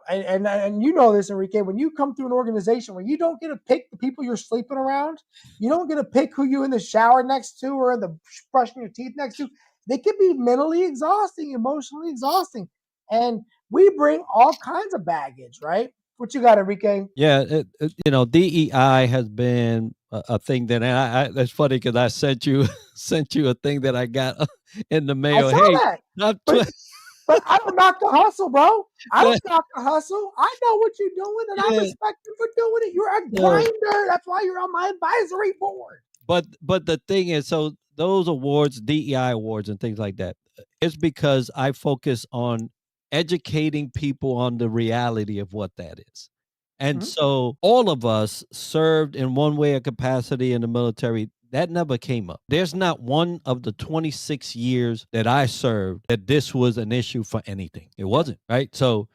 And you know this, Enrique, when you come through an organization where you don't get to pick the people you're sleeping around, you don't get to pick who you in the shower next to or in the brushing your teeth next to. They can be mentally exhausting, emotionally exhausting. And we bring all kinds of baggage, right? What you got, Enrique? Yeah, DEI has been a thing that, and that's funny because I sent you sent you a thing that I got in the I mail. saw Hey, that. I'm But But I don't knock the hustle, bro. I yeah, don't knock the hustle. I know what you're doing, and I yeah, respect you for doing it. You're a yeah. grinder. That's why you're on my advisory board. But the thing is, so those awards, DEI awards, and things like that, it's because I focus on educating people on the reality of what that is. And Mhm. so all of us served in one way or capacity in the military. That never came up. There's not one of the 26 years that I served that this was an issue for anything. It wasn't, right? So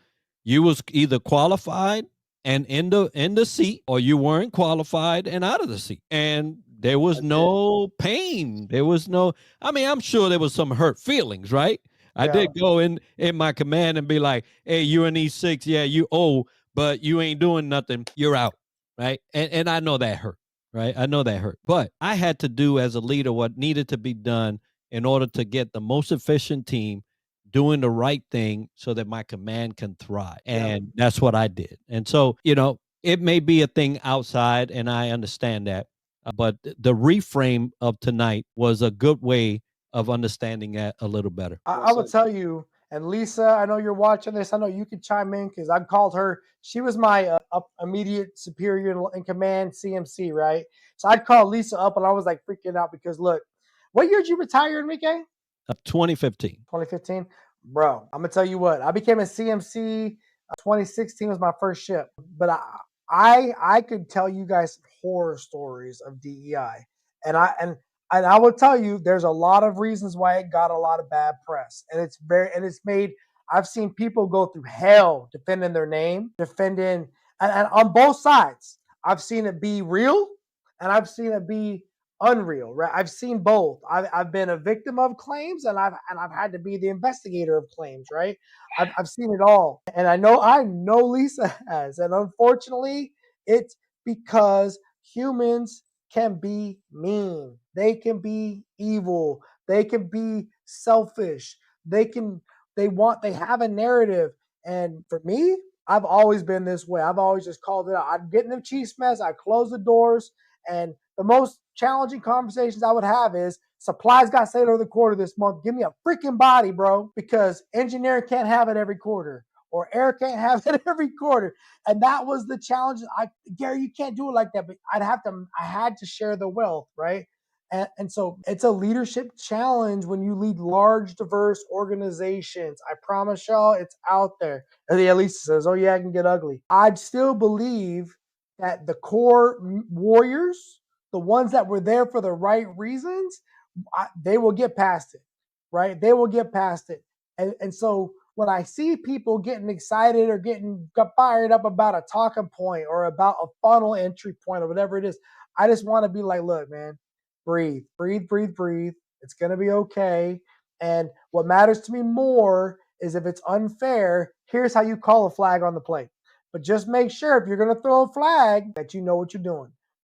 you was either qualified and in the seat, or you weren't qualified and out of the seat. And there was That's it. no pain. There was no, I mean, I'm sure there was some hurt feelings, right? I Yeah. did go in my command and be like, hey, you're an E6, yeah, you owe, but you ain't doing nothing, you're out, right? And I know that hurt, right? I know that hurt. But I had to do as a leader what needed to be done in order to get the most efficient team doing the right thing so that my command can thrive. Yeah. And that's what I did. And so, it may be a thing outside, and I understand that. But the reframe of tonight was a good way of understanding that a little better. I will tell you, and Lisa, I know you're watching this. I know you can chime in because I called her. She was my immediate superior in command, CMC, right? So I'd call Lisa up, and I was like freaking out because look, what year did you retire, Enrique? 2015. 2015. Bro, I'm gonna tell you what. I became a CMC. 2016 was my first ship, but I could tell you guys horror stories of DEI, and I will tell you there's a lot of reasons why it got a lot of bad press, and it's made. I've seen people go through hell defending their name, defending, and on both sides. I've seen it be real, and I've seen it be unreal, right? I've seen both. I've been a victim of claims, and I've had to be the investigator of claims, right? I've seen it all, and I know Lisa has, and unfortunately, it's because humans can be mean, they can be evil, they can be selfish, they can they have a narrative, and for me, I've always been this way. I've always just called it out. I'd get in the chief's mess, I'd close the doors, and the most challenging conversations I would have is supplies got sailor of the quarter this month. Give me a freaking body, bro, because engineering can't have it every quarter or air can't have it every quarter. And that was the challenge. Gary, you can't do it like that, but I had to share the wealth, right? And so it's a leadership challenge when you lead large, diverse organizations. I promise y'all it's out there. And the Elisa says, oh yeah, I can get ugly. I'd still believe that the core warriors, the ones that were there for the right reasons, they will get past it, right? They will get past it. And so when I see people getting excited or got fired up about a talking point or about a funnel entry point or whatever it is, I just want to be like, look, man, breathe, breathe, breathe, breathe. It's going to be okay. And what matters to me more is if it's unfair, here's how you call a flag on the plate. But just make sure if you're going to throw a flag that you know what you're doing.